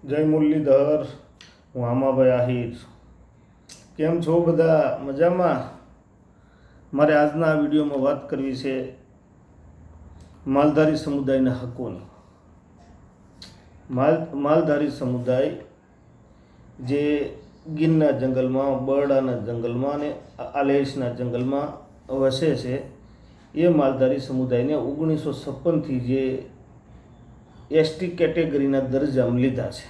જય મુરલીધર, હું આમાભાઈ આહિર. કેમ છો બધા? મજામાં? મારે આજના આ વિડીયોમાં વાત કરવી છે માલધારી સમુદાયના હકોની. માલધારી સમુદાય જે ગીરના જંગલમાં, બરડાના જંગલમાં અને આલેશના જંગલમાં વસે છે, એ માલધારી સમુદાયને 1956થી જે એસટી કેટેગરીના દરજ્જામાં લીધા છે.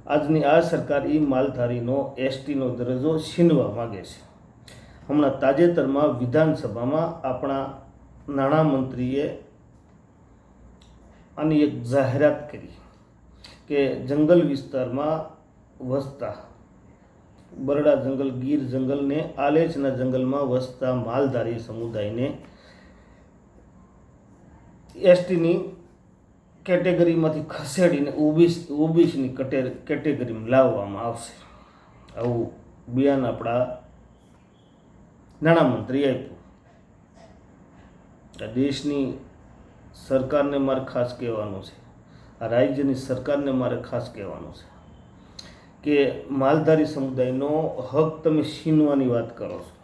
આજની આ સરકાર એ માલધારીનો એસટીનો દરજ્જો છીનવા માગે છે. હમણાં તાજેતરમાં વિધાનસભામાં આપણા નાણામંત્રીએ આની એક જાહેરાત કરી કે જંગલ વિસ્તારમાં વસતા બરડા જંગલ, ગીર જંગલ ને આલેચના જંગલમાં વસતા માલધારી સમુદાયને એસટીની કેટેગરીમાંથી ખસેડીને ઓબીસીની કેટેગરીમાં લાવવામાં આવશે. આવું બયાન આપણા નાણામંત્રી આપ્યું. આ દેશની સરકારને મારે ખાસ કહેવાનું છે, આ રાજ્યની સરકારને મારે ખાસ કહેવાનું છે કે માલધારી સમુદાયનો હક તમે છીનવાની વાત કરો છો.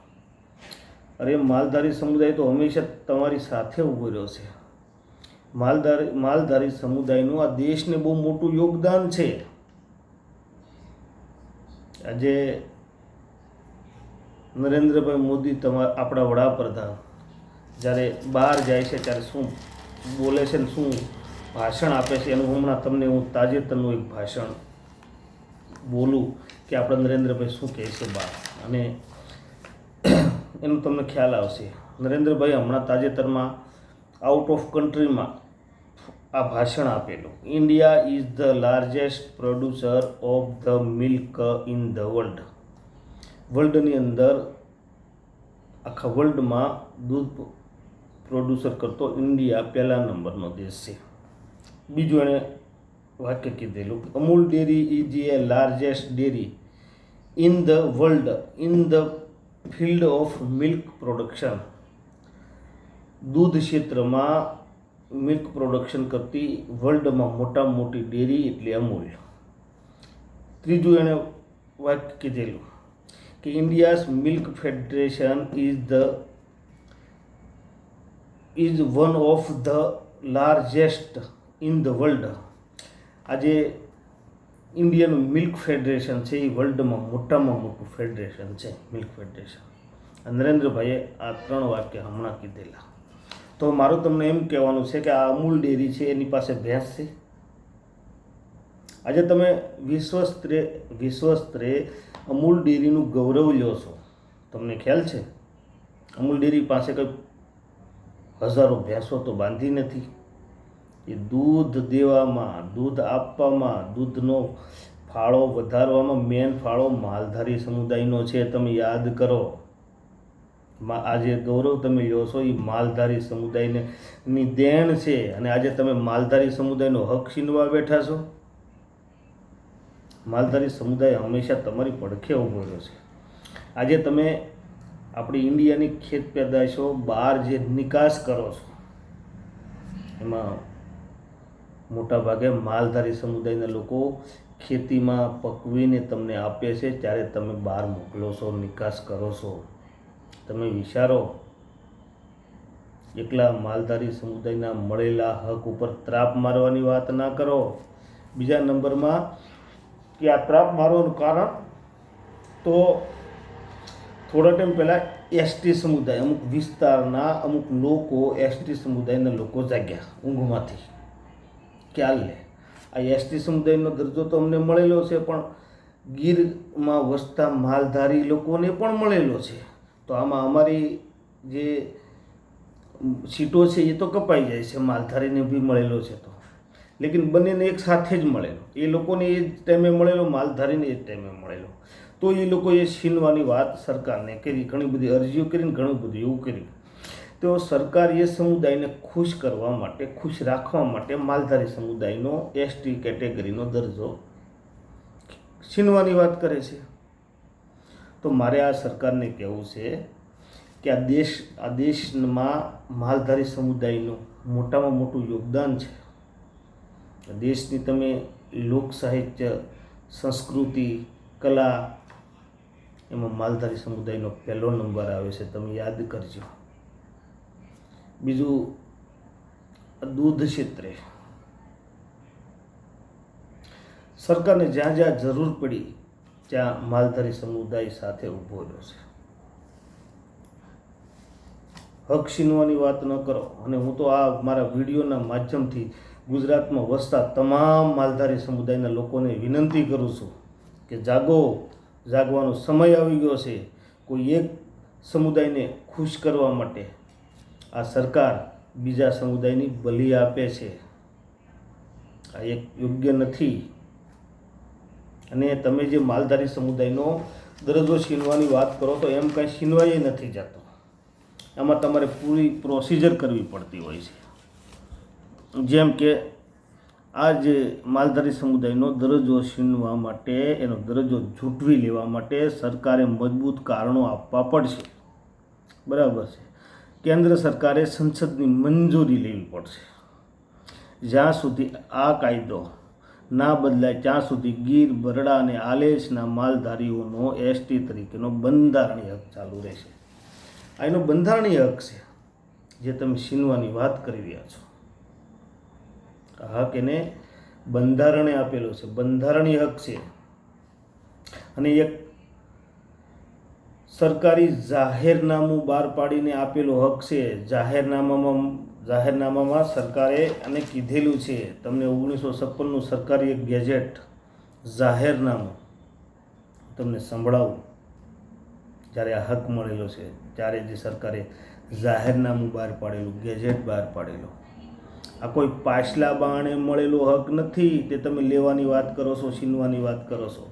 અરે માલધારી સમુદાય તો હંમેશા તમારી સાથે ઊભો રહ્યો છે. માલધારી સમુદાયનું આ દેશને બહુ મોટું યોગદાન છે. આજે નરેન્દ્રભાઈ મોદી આપણા વડાપ્રધાન જ્યારે બહાર જાય છે ત્યારે શું બોલે છે ને શું ભાષણ આપે છે, એનું હમણાં તમને હું તાજેતરનું એક ભાષણ બોલું કે આપણા નરેન્દ્રભાઈ શું કહે છે બહાર, અને એનું તમને ખ્યાલ આવશે. નરેન્દ્રભાઈ હમણાં તાજેતરમાં આઉટ ઓફ કન્ટ્રીમાં આ ભાષણ આપેલું. India is the largest producer of the milk in the world. વર્લ્ડની અંદર આખા વર્લ્ડમાં દૂધ પ્રોડ્યુસર કરતો ઇન્ડિયા પહેલા નંબરનો દેશ છે. બીજું એણે વાક્ય કીધેલું, Amul dairy is A largest dairy in the world in the field of milk production. દૂધ ક્ષેત્રમાં મિલ્ક પ્રોડક્શન કરતી વર્લ્ડમાં મોટામાં મોટી ડેરી એટલે અમૂલ. ત્રીજું એણે વાક્ય કીધેલું કે India's milk federation is one of the largest in the world. આજે ઇન્ડિયન મિલ્ક ફેડરેશન છે એ વર્લ્ડમાં મોટામાં મોટું ફેડરેશન છે, મિલ્ક ફેડરેશન. નરેન્દ્રભાઈએ આ 3 વાક્ય હમણાં કીધેલા. તો મારું તમને એમ કહેવાનું છે કે આ અમૂલ ડેરી છે એની પાસે ભેંસ છે. આજે તમે વિશ્વસ્તરે અમૂલ ડેરીનું ગૌરવ લ્યો છો. તમને ખ્યાલ છે અમૂલ ડેરી પાસે કંઈ હજારો ભેંસો તો બાંધી નથી. એ દૂધ દેવામાં, દૂધ આપવામાં, દૂધનો ફાળો વધારવામાં મેન ફાળો માલધારી સમુદાયનો છે. તમે યાદ કરો, આજે ગૌરવ તમે લ્યો છો એ માલધારી સમુદાયની દેણ છે, અને આજે તમે માલધારી સમુદાયનો હક છીનવા બેઠા છો. માલધારી સમુદાય હંમેશા તમારી પડખે ઊભો રહ્યો છે. આજે તમે આપણી ઇન્ડિયાની ખેત પેદાશો બહાર જે નિકાસ કરો છો એમાં મોટા ભાગે માલધારી સમુદાયના લોકો ખેતીમાં પકવીને તમને આપે છે, ત્યારે તમે બહાર મોકલો છો, નિકાસ કરો છો. તમે વિચારો, એકલા માલધારી સમુદાયના મળેલા હક ઉપર ત્રાપ મારવાની વાત ના કરો. બીજા નંબરમાં કે આ ત્રાપ મારવાનું કારણ તો થોડા ટાઈમ પહેલાં એસટી સમુદાય, અમુક વિસ્તારના અમુક લોકો, એસટી સમુદાયના લોકો જાગ્યા ઊંઘમાંથી. ખ્યાલ લે, આ એસટી સમુદાયનો દરજ્જો તો અમને મળેલો છે, પણ ગીરમાં વસતા માલધારી લોકોને પણ મળેલો છે. તો આમાં અમારી જે સીટો છે એ તો કપાઈ જાય છે, માલધારીને બી મળેલો છે તો, લેકિન બંનેને એક સાથે જ મળેલો. એ લોકોને એ જ ટાઈમે મળેલો, માલધારીને એ જ ટાઈમે મળેલો. તો એ લોકોએ છીનવાની વાત સરકારને કરી, ઘણી બધી અરજીઓ કરીને ઘણું બધું એવું કર્યું. તો સરકાર એ સમુદાયને ખુશ કરવા માટે, ખુશ રાખવા માટે માલધારી સમુદાયનો એસટી કેટેગરીનો દરજ્જો છીનવાની વાત કરે છે. તો મારે આ સરકારને કહેવું છે કે આ દેશમાં માલધારી સમુદાયનું મોટામાં મોટું યોગદાન છે. દેશની તમે લોક સાહિત્ય, સંસ્કૃતિ, કલા, એમાં માલધારી સમુદાયનો પહેલો નંબર આવે છે, તમે યાદ કરજો. બીજું, દૂધ ક્ષેત્રે સરકારને જ્યાં જ્યાં જરૂર પડી ત્યાં માલધારી સમુદાય સાથે ઊભો રહ્યો છે. હક છીનવાની વાત ન કરો. અને હું તો આ મારા વિડીયોના માધ્યમથી ગુજરાતમાં વસતા તમામ માલધારી સમુદાયના લોકોને વિનંતી કરું છું કે જાગો, જાગવાનો સમય આવી ગયો છે. કોઈ એક સમુદાયને ખુશ કરવા માટે આ સરકાર બીજા સમુદાયની બલી આપે છે. આ એક યોગ્ય નથી. અને તમે જે માલધારી સમુદાયનો દરજ્જો છીનવાની વાત કરો તો એમ કાંઈ છીનવાય નથી જતો. આમાં તમારે પૂરી પ્રોસિજર કરવી પડતી હોય છે. જેમ કે આ જે માલધારી સમુદાયનો દરજ્જો છીનવા માટે, એનો દરજ્જો ઝૂંટવી લેવા માટે સરકારે મજબૂત કારણો આપવા પડશે. બરાબર છે. કેન્દ્ર સરકારે સંસદની મંજૂરી લેવી પડશે. જ્યાં સુધી આ કાયદો ના બદલાય ત્યાં સુધી ગીર, બરડા અને આલેચના માલધારીઓનો એસટી તરીકેનો બંધારણીય હક ચાલુ રહેશે. આ એનો બંધારણીય હક છે જે તમે છીનવાની વાત કરી રહ્યા છો. આ હક એને બંધારણે આપેલો છે, બંધારણીય હક છે. અને એક સરકારી જાહેરનામું બહાર પાડીને આપેલો હક છે. જાહેરનામામાં સરકારે અને કીધેલું છે, તમને 1956નું સરકારી એક ગેજેટ જાહેરનામું તમને સંભળાવું. જ્યારે આ હક મળેલો છે ત્યારે જે સરકારે જાહેરનામું બહાર પાડેલું, ગેજેટ બહાર પાડેલું, આ કોઈ પાછલા બાણે મળેલો હક નથી. તે તમે લેવાની વાત કરો છો, છીનવાની વાત કરો છો.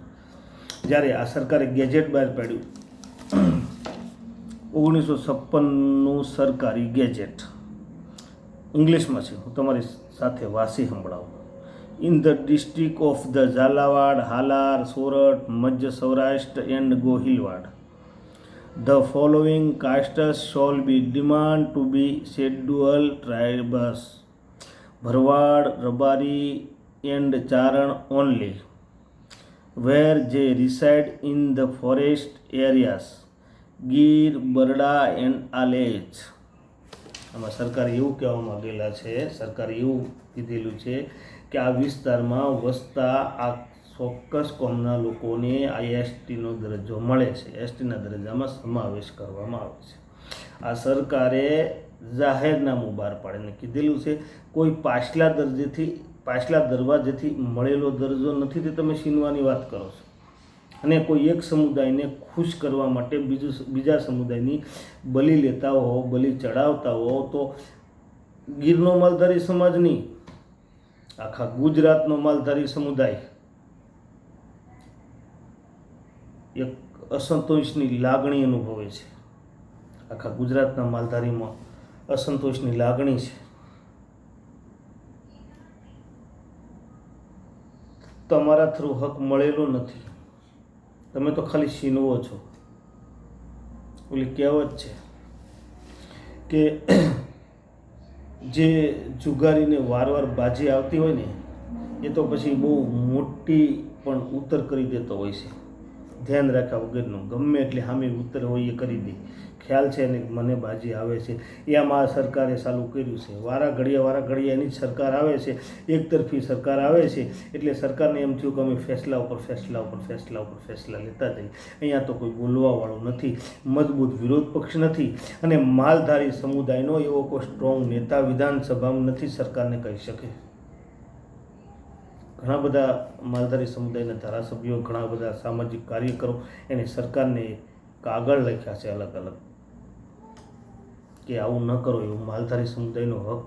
જ્યારે આ સરકારે ગેજેટ બહાર પાડ્યું, 1956નું સરકારી ગેજેટ, ઇંગ્લિશમાં છે, હું તમારી સાથે વાંચી સંભળાવું. In the district of the Jhalawad, Halar, Sorath, મધ્ય Saurashtra and Gohilwad, the following castes shall be deemed to be scheduled tribes: Bharwad, Rabari and Charan only, where they reside in the forest areas, Gir, Barda and Alech. આમાં સરકારે એવું કહેવા માગેલા છે, સરકારે એવું કીધેલું છે કે આ વિસ્તારમાં વસતા આ ચોક્કસ કોમના લોકોને આ એસટીનો દરજ્જો મળે છે, એસટીના દરજ્જામાં સમાવેશ કરવામાં આવે છે. આ સરકારે જાહેરનામું બહાર પાડીને કીધેલું છે કોઈ પાછલા દરવાજેથી મળેલો દરજ્જો નથી તે તમે છીનવાની વાત કરો છો. અને કોઈ એક સમુદાયને ખુશ કરવા માટે બીજા સમુદાયની બલી લેતા હો, બલી ચડાવતા હો, તો ગીરનો માલધારી સમાજ નહીં, આખા ગુજરાતનો માલધારી સમુદાય એક અસંતોષની લાગણી અનુભવે છે. આખા ગુજરાતના માલધારીમાં અસંતોષની લાગણી છે. તમારા થ્રુ હક મળેલો નથી, તમે તો ખાલી છીનવો છો. ઓલી કહેવત છે કે જે જુગારીને વારવાર બાજી આવતી હોય ને એ તો પછી બહુ મોટી પણ ઉત્તર કરી દેતો હોય છે, ધ્યાન રાખ્યા વગરનું. ગમે એટલે સામે ઉત્તર હોય એ કરી દે, ખ્યાલ છે ને મને બાજી આવે છે. એમાં આ સરકારે ચાલુ કર્યું છે. વારા ઘડિયા એની જ સરકાર આવે છે, એકતરફી સરકાર આવે છે. એટલે સરકારને એમ થયું કે અમે ફેસલા ઉપર ફેસલા લેતા જઈએ. અહીંયા તો કોઈ બોલવાવાળું નથી, મજબૂત વિરોધ પક્ષ નથી, અને માલધારી સમુદાયનો એવો કોઈ સ્ટ્રોંગ નેતા વિધાનસભામાં નથી સરકારને કહી શકે. ઘણા બધા માલધારી સમુદાયના ધારાસભ્યો, ઘણા બધા સામાજિક કાર્યકરો એને સરકારને કાગળ લખ્યા છે અલગ અલગ કે આવું ન કરો, એવું માલધારી સમુદાયનો હક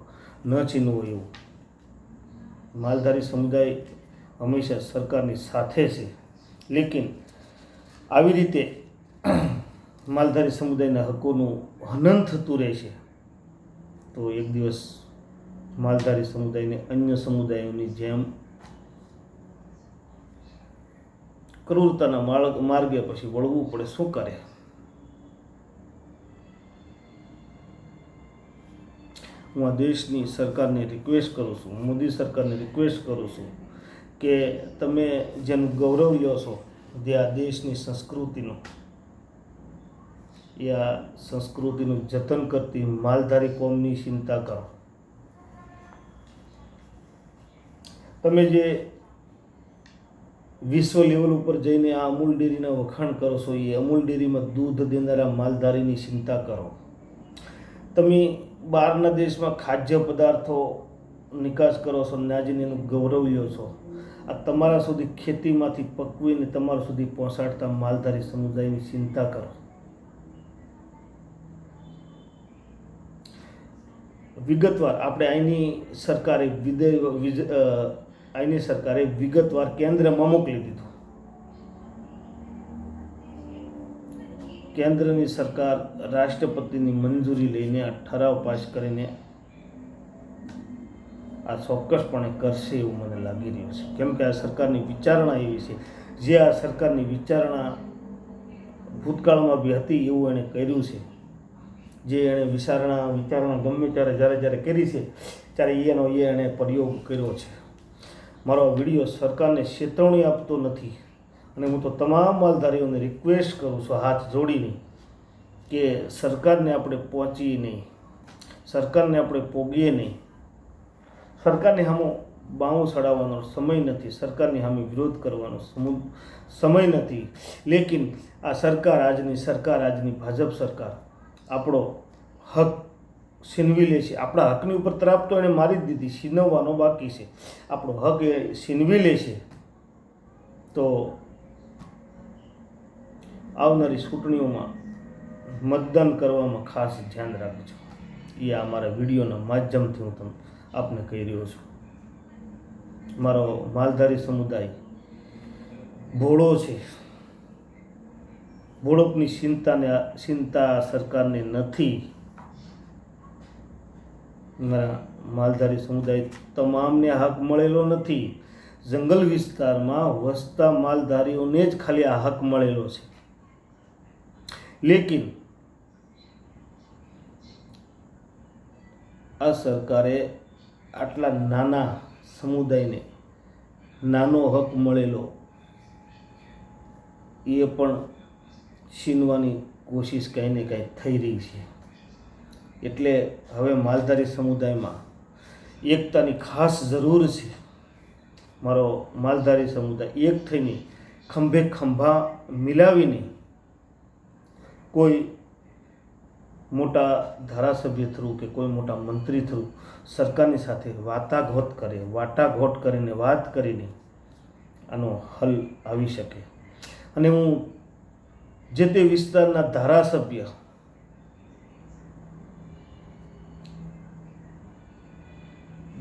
ન છીનવો. એવું માલધારી સમુદાય હંમેશા સરકારની સાથે છે. લેકિન આવી રીતે માલધારી સમુદાયના હકોનું હનન થતું રહેશે તો એક દિવસ માલધારી સમુદાયને અન્ય સમુદાયોની જેમ ક્રૂરતાના માર્ગે પછી વળવું પડે. શું કરે? હું આ દેશની સરકારને રિક્વેસ્ટ કરું છું, મોદી સરકારને રિક્વેસ્ટ કરું છું કે તમે જેનું ગૌરવ લ્યો છો, જે આ દેશની સંસ્કૃતિનું, એ આ સંસ્કૃતિનું જતન કરતી માલધારી કોમની ચિંતા કરો. તમે જે વિશ્વ લેવલ ઉપર જઈને આ અમૂલ ડેરીના વખાણ કરો છો, એ અમૂલ ડેરીમાં દૂધ દેનારા માલધારીની ચિંતા કરો. તમે બહારના દેશમાં ખાદ્ય પદાર્થો નિકાસ કરો છો, નાજીને એનું ગૌરવ લ્યો છો. આ તમારા સુધી ખેતીમાંથી પકવીને તમારા સુધી પહોંચાડતા માલધારી સમુદાયની ચિંતા કરો. વિગતવાર આપણે અહીંની સરકારે વિગતવાર કેન્દ્રમાં મોકલી દીધું. કેન્દ્રની સરકાર રાષ્ટ્રપતિની મંજૂરી લઈને આ ઠરાવ પાસ કરીને આ ચોક્કસપણે કરશે એવું મને લાગી રહ્યું છે. કેમ કે આ સરકારની વિચારણા એવી છે, જે આ સરકારની વિચારણા ભૂતકાળમાં બી હતી એવું એણે કર્યું છે. જે એણે વિચારણા ગમે જ્યારે કરી છે ત્યારે એણે પ્રયોગ કર્યો છે. મારો વિડીયો સરકારને ચેતવણી આપતો નથી, અને હું તો તમામ માલધારીઓને રિક્વેસ્ટ કરું છું હાથ જોડીને કે સરકારને આપણે પહોંચીએ નહીં, સરકારને આપણે પોગીએ નહીં. સરકારની સામે બાવું ચડાવવાનો સમય નથી, સરકારની સામે વિરોધ કરવાનો સમય નથી. લેકિન આ આજની ભાજપ સરકાર આપણો હક છીનવી લે છે. આપણા હકની ઉપર તરાપ તો એણે મારી જ દીધી, છીનવવાનો બાકી છે. આપણો હક એ છીનવી લે છે. તો આવનારી ચૂંટણીઓમાં મતદાન કરવામાં ખાસ ધ્યાન રાખજો. એ અમારા વિડીયોના માધ્યમથી હું આપને કહી રહ્યો છું. મારો માલધારી સમુદાય ભોળો છે. ભોળપની ચિંતા સરકારને નથી. મારા માલધારી સમુદાય તમામને હક મળેલો નથી. જંગલ વિસ્તારમાં વસતા માલધારીઓને જ ખાલી આ હક મળેલો છે. લેકિન આ સરકારે આટલા નાના સમુદાયને નાનો હક મળેલો એ પણ છીનવાની કોશિશ કંઈ ને કંઈ થઈ રહી છે. એટલે હવે માલધારી સમુદાયમાં એકતાની ખાસ જરૂર છે. મારો માલધારી સમુદાય એક થઈને ખંભે ખંભા મિલાવીને કોઈ મોટા ધારાસભ્ય થ્રુ કે કોઈ મોટા મંત્રી થ્રુ સરકારની સાથે વાટાઘાટ કરીને વાત કરીને આનો હલ આવી શકે. અને હું જે તે વિસ્તારના ધારાસભ્ય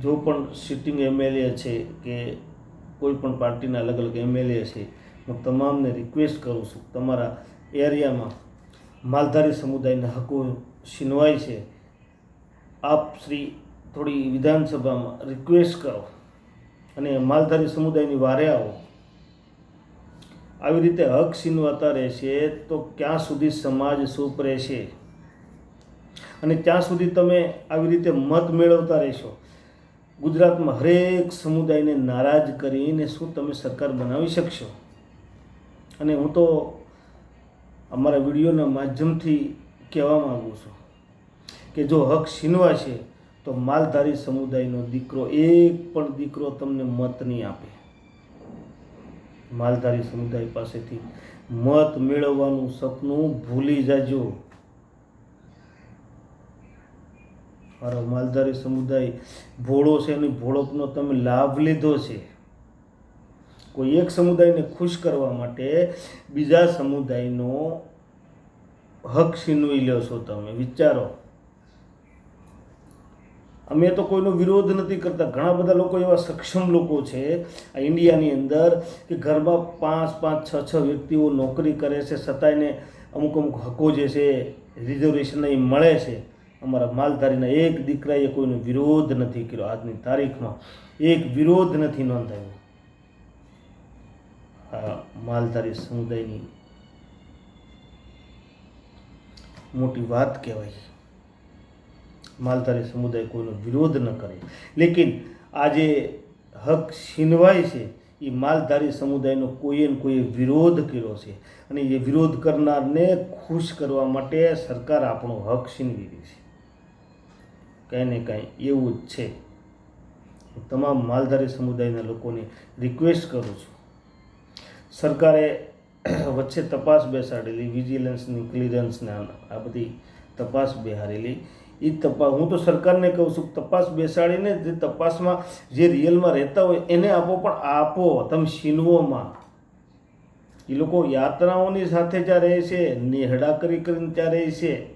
જો પણ સિટિંગ એમએલએ છે કે કોઈ પણ પાર્ટીના અલગ અલગ એમએલએ છે, હું તમામને રિક્વેસ્ટ કરું છું, તમારા એરિયામાં માલધારી સમુદાયના હકો છીનવાય છે, આપ શ્રી થોડી વિધાનસભામાં રિક્વેસ્ટ કરો અને માલધારી સમુદાયની વારે આવો. આવી રીતે હક છીનવાતા રહેશે તો ક્યાં સુધી સમાજ ચૂપ રહેશે? અને ત્યાં સુધી તમે આવી રીતે મત મેળવતા રહેશો. ગુજરાતમાં હરેક સમુદાયને નારાજ કરીને શું તમે સરકાર બનાવી શકશો? અને હું તો અમારા વિડીયોના માધ્યમથી કહેવા માગું છું કે જો હક છીનવાશે તો માલધારી સમુદાયનો દીકરો, એક પણ દીકરો તમને મત નહીં આપે. માલધારી સમુદાય પાસેથી મત મેળવવાનું સપનું ભૂલી જાજો. મારો માલધારી સમુદાય ભોળો છે, એની ભોળપનો તમે લાભ લીધો છે. કોઈ એક સમુદાયને ખુશ કરવા માટે બીજા સમુદાયનો હક છીનવી લ્યો છો તમે. વિચારો. અમે તો કોઈનો વિરોધ નથી કરતા. ઘણા બધા લોકો એવા સક્ષમ લોકો છે આ ઇન્ડિયાની અંદર કે ઘરમાં 5-5, 6-6 વ્યક્તિઓ નોકરી કરે છે, છતાંય અમુક હકો જે છે રિઝર્વેશન એ મળે છે. અમારા માલધારીના એક દીકરાએ કોઈનો વિરોધ નથી કર્યો. આજની તારીખમાં એક વિરોધ નથી નોંધાયો. આ માલધારી સમુદાયની મોટી વાત કહેવાય. માલધારી સમુદાય કોઈનો વિરોધ ન કરે. લેકિન આજે હક છીનવાય છે એ માલધારી સમુદાયનો કોઈએ ને કોઈએ વિરોધ કર્યો છે અને એ વિરોધ કરનારને ખુશ કરવા માટે સરકાર આપણો હક છીનવી રહી છે. કંઈ ને કંઈ એવું જ છે. તમામ માલધારી સમુદાયના લોકોને રિક્વેસ્ટ કરું છું, સરકારે વચ્ચે તપાસ બેસાડેલી, વિજિલન્સની, ક્લિયરન્સના આ બધી તપાસ બેહારેલી. એ તપાસ હું તો સરકારને કહું છું, તપાસ બેસાડીને જે તપાસમાં જે રિયલમાં રહેતા હોય એને આપો, પણ આપો તમે છીનવોમાં. એ લોકો યાત્રાઓની સાથે જ્યાં રહે છે, નેહડા કરીને ત્યાં રહે છે,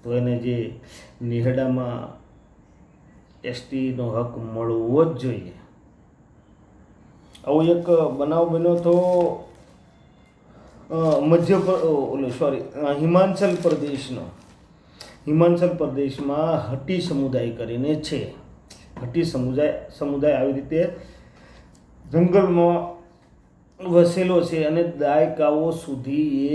તો એને જે નેહડામાં એસટીનો હક મળવો જ જોઈએ. આવો એક બનાવ બન્યો તો હિમાચલ પ્રદેશમાં હટી સમુદાય કરીને છે. હટી સમુદાય આવી રીતે જંગલમાં વસેલો છે અને દાયકાઓ સુધી એ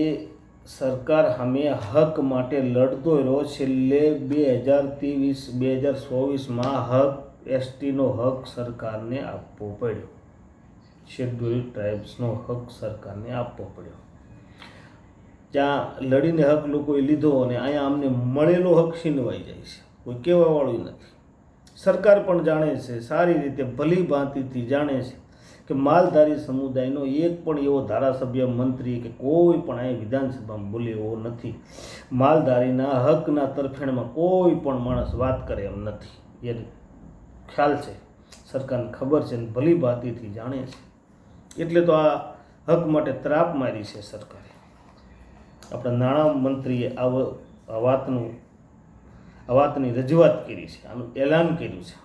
સરકાર સામે હક માટે લડતો રહ્યો. છેલ્લે 2023-2024માં એસટીનો હક સરકારને આપવો પડ્યો. શેડ્યુલ ટ્રાઇબ્સનો હક સરકારને આપવો પડ્યો. ત્યાં લડીને હક લોકોએ લીધો અને અહીંયા અમને મળેલો હક છીનવાઈ જાય છે. કોઈ કહેવાવાળું નથી. સરકાર પણ જાણે છે, સારી રીતે ભલી ભાંતિથી જાણે છે કે માલધારી સમુદાયનો એક પણ એવો ધારાસભ્ય, મંત્રી કે કોઈ પણ અહીં વિધાનસભામાં બોલે એવો નથી. માલધારીના હકના તરફેણમાં કોઈ પણ માણસ વાત કરે એમ નથી. એ ખ્યાલ છે, સરકારને ખબર છે ને ભલી ભાંતિથી જાણે છે. એટલે તો આ હક માટે ત્રાપ મારી છે સરકારે. આપણા નાણામંત્રીએ આ વાતની રજૂઆત કરી છે, આનું એલાન કર્યું છે.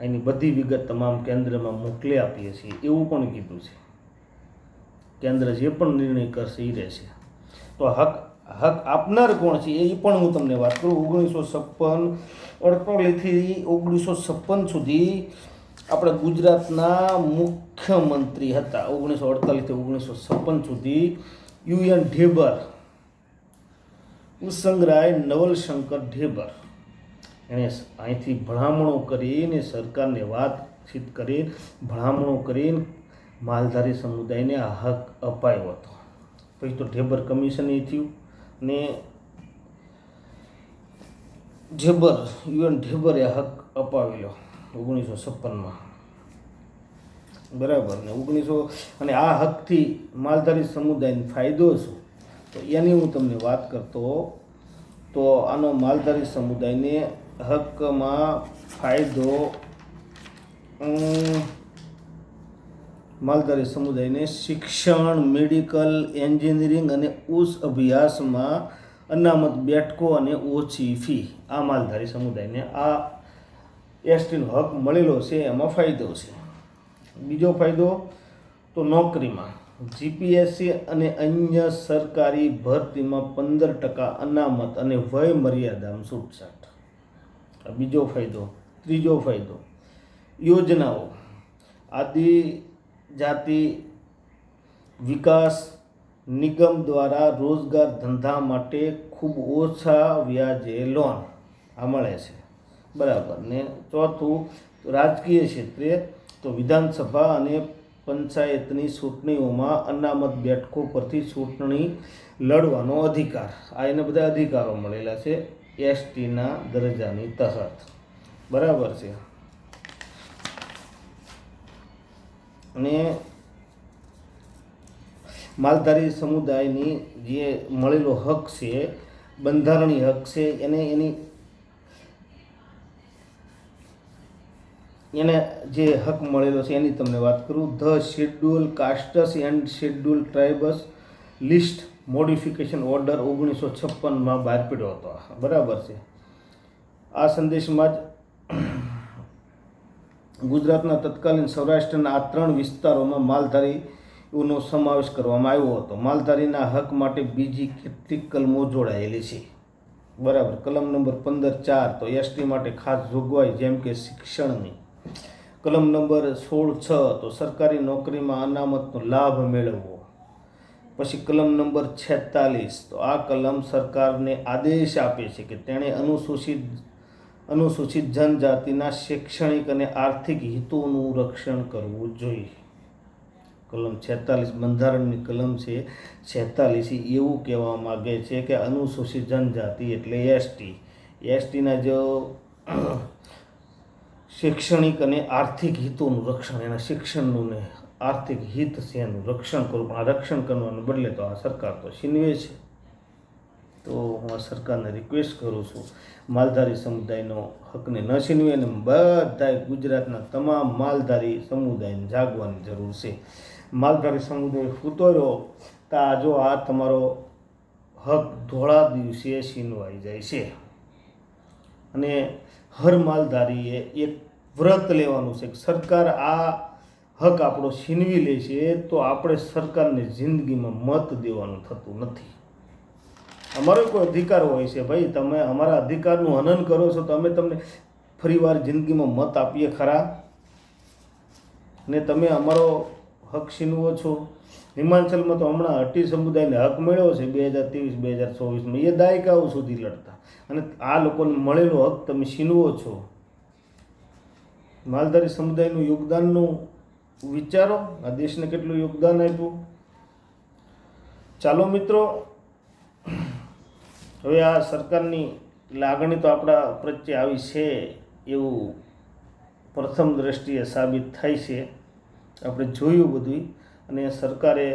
એની બધી વિગત તમામ કેન્દ્રમાં મોકલી આપીએ છીએ એવું પણ કીધું છે. કેન્દ્ર જે પણ નિર્ણય કરશે એ રહેશે. તો હક આપનાર કોણ છે એ પણ હું તમને વાત કરું. 1948થી 1956 સુધી આપણે ગુજરાતના મુખ્યમંત્રી હતા. 1948થી 1956 સુધી યુએન ઢેબર, ઉસંગરાય નવલશંકર ઢેબર, એણે અહીંથી ભલામણો કરીને, સરકારને વાતચીત કરી, ભલામણો કરીને માલધારી સમુદાયને આ હક અપાયો હતો. પછી તો ઢેબર કમિશન એ થયું ને યુએન ઢેબરે હક અપાવેલો 1956માં. બરાબર ને અને આ હકથી માલધારી સમુદાયને ફાયદો શું, તો એની હું તમને વાત કરતો. તો આનો માલધારી સમુદાયને હકમાં ફાયદો, માલધારી સમુદાયને શિક્ષણ, મેડિકલ, એન્જિનિયરિંગ અને ઉચ્ચ અભ્યાસમાં અનામત બેઠકો અને ઓછી ફી. આ માલધારી સમુદાયને આ એસટીનો હક મળેલો છે, એમાં ફાયદો છે. બીજો ફાયદો તો નોકરીમાં જીપીએસસી અને અન્ય સરકારી ભરતીમાં 15% અનામત અને વય મર્યાદામાં છૂટછાટ. આ બીજો ફાયદો. ત્રીજો ફાયદો યોજનાઓ, આદિજાતિ વિકાસ નિગમ દ્વારા રોજગાર ધંધા માટે ખૂબ ઓછા વ્યાજે લોન આ મળે છે. બરાબર ને. ચોથું રાજકીય ક્ષેત્રે તો વિધાનસભા અને પંચાયતની ચૂંટણીઓમાં અનામત બેઠકો પરથી ચૂંટણી લડવાનો અધિકાર. આ એને બધા અધિકારો મળેલા છે એસટીના દરજ્જાની તહત. બરાબર છે. અને માલધારી સમુદાયની જે મળેલો હક છે, બંધારણીય હક છે, એને જે હક મળેલો છે એની તમને વાત કરું. The schedule castes and schedule tribes list modification order 1956માં બહાર પાડ્યો હતો. બરાબર છે. આ સંદેશમાં જ ગુજરાતના તત્કાલીન સૌરાષ્ટ્રના આ 3 વિસ્તારોમાં માલધારીઓનો સમાવેશ કરવામાં આવ્યો હતો. માલધારીના હક માટે બીજી કેટલીક કલમો જોડાયેલી છે. બરાબર. કલમ નંબર 15(4) તો એસટી માટે ખાસ જોગવાઈ જેમ કે શિક્ષણની. કલમ નંબર 16(6) તો સરકારી નોકરીમાં અનામતનો લાભ મેળવવો. પછી કલમ નંબર 46 તો આ કલમ સરકારને આદેશ આપે છે કે તેણે અનુસૂચિત જનજાતિના શૈક્ષણિક અને આર્થિક હિતોનું રક્ષણ કરવું જોઈએ. કલમ 46 બંધારણની કલમ છે 46 એવું કહેવા માગે છે કે અનુસૂચિત જનજાતિ એટલે એસટીના જો શૈક્ષણિક અને આર્થિક હિતોનું રક્ષણ, એના શિક્ષણનું ને આર્થિક હિત છે એનું રક્ષણ કરવું. પણ આ રક્ષણ કરવાને બદલે તો આ સરકાર તો છીનવે છે. તો હું આ સરકારને રિક્વેસ્ટ કરું છું, માલધારી સમુદાયનો હકને ન છીનવે અને બધાય ગુજરાતના તમામ માલધારી સમુદાયને જાગવાની જરૂર છે. માલધારી સમુદાય સૂતો રહ્યો તો આ જો આ તમારો હક ધોળા દિવસે છીનવાઈ જાય છે. અને હર માલધારીએ એક વ્રત લેવાનું છે કે સરકાર આ હક આપણો છીનવી લે છે તો આપણે સરકારને જિંદગીમાં મત દેવાનું થતું નથી. અમારો કોઈ અધિકાર હોય છે, ભાઈ તમે અમારા અધિકારનું હનન કરો છો તો અમે તમને ફરીવાર જિંદગીમાં મત આપીએ ખરા? ને તમે અમારો હક છીનવો છો. હિમાચલમાં તો હમણાં હટી સમુદાયને હક મળ્યો છે 2023-2024માં, એ દાયકાઓ સુધી લડતા, અને આ લોકોને મળેલો હક તમે છીનવો છો. માલધારી સમુદાયનું યોગદાનનું વિચારો, આ દેશને કેટલું યોગદાન આપ્યું. ચાલો મિત્રો, હવે આ સરકારની લાગણી તો આપણા પ્રત્યે આવી છે એવું પ્રથમ દ્રષ્ટિએ સાબિત થાય છે. આપણે જોયું બધું, અને સરકારે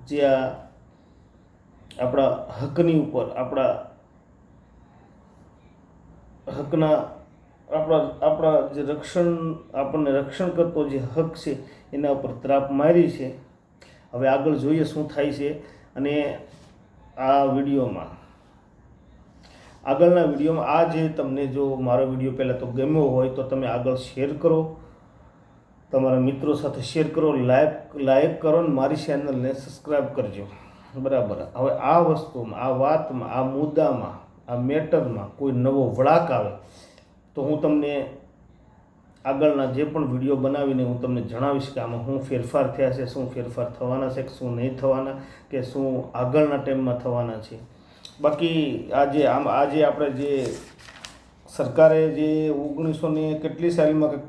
જે આ આપણા હકની ઉપર, આપણા હકના આપણા જે આપણને રક્ષણ કરતો જે હક છે એના ઉપર ત્રાપ મારી છે. હવે આગળ જોઈએ શું થાય છે. અને આ વિડીયોમાં, આગળના વિડીયોમાં આ જે તમને જો મારો વિડીયો પહેલાં તો ગમ્યો હોય તો તમે આગળ શેર કરો, તમારા મિત્રો સાથે શેર કરો, લાઈક કરો અને મારી ચેનલને સબસ્ક્રાઈબ કરજો. બરાબર. હવે આ વસ્તુમાં, આ વાતમાં, આ મુદ્દામાં, આ મેટરમાં કોઈ નવો વળાંક આવે તો હું તમને આગળના જે પણ વિડીયો બનાવીને હું તમને જણાવીશ કે આમાં શું ફેરફાર થયા છે, શું ફેરફાર થવાના છે, શું નહીં થવાના, કે શું આગળના ટાઈમમાં થવાના છે. બાકી આજે આપણે જે સરકારે જે 1900 કેટલી સાલમાં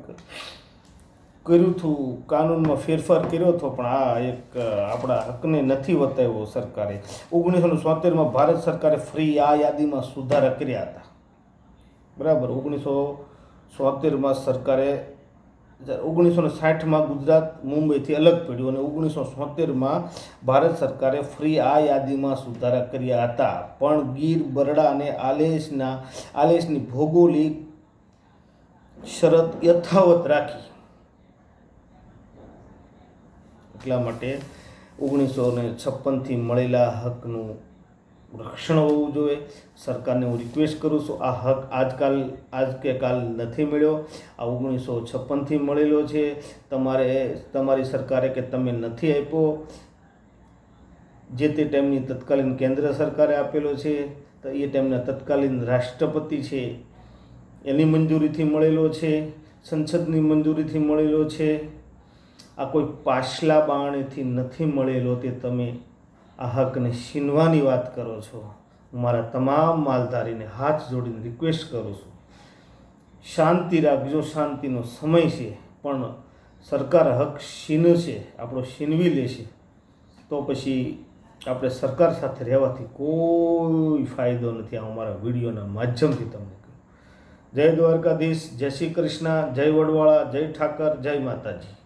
કર્યું હતું, કાનૂનમાં ફેરફાર કર્યો હતો, પણ આ એક આપણા હકને નથી વતાવ્યો સરકારે. 1973માં ભારત સરકારે ફ્રી આ યાદીમાં સુધારા કર્યા હતા. બરાબર. 1973માં સરકારે, 1960માં ગુજરાત મુંબઈથી અલગ પડ્યું અને 1973માં ભારત સરકારે ફ્રી આ યાદીમાં સુધારા કર્યા હતા. પણ ગીર, બરડા અને આલેશની ભૌગોલિક શરત યથાવત રાખી. એટલા માટે 1956થી મળેલા હકનું રક્ષણ હોવું જોઈએ. સરકારને હું રિક્વેસ્ટ કરું છું, આ હક આજ કે કાલ નથી મળ્યો, આ 1956થી મળેલો છે. તમારી સરકારે કે તમે નથી આપ્યો, જે તે ટાઈમની તત્કાલીન કેન્દ્ર સરકારે આપેલો છે, તો એ ટાઈમના તત્કાલીન રાષ્ટ્રપતિ છે એની મંજૂરીથી મળેલો છે, સંસદની મંજૂરીથી મળેલો છે. આ કોઈ પાછલા બાણેથી નથી મળેલો તે તમે આ હકને છીનવાની વાત કરો છો. હું મારા તમામ માલધારીને હાથ જોડીને રિક્વેસ્ટ કરું છું, શાંતિ રાખજો. શાંતિનો સમય છે, પણ સરકાર હક છીનશે, આપણો છીનવી લેશે તો પછી આપણે સરકાર સાથે રહેવાથી કોઈ ફાયદો નથી. આ અમારા વિડીયોના માધ્યમથી તમને કહ્યું. જય દ્વારકાધીશ, જય શ્રી કૃષ્ણ, જય વડવાળા, જય ઠાકર, જય માતાજી.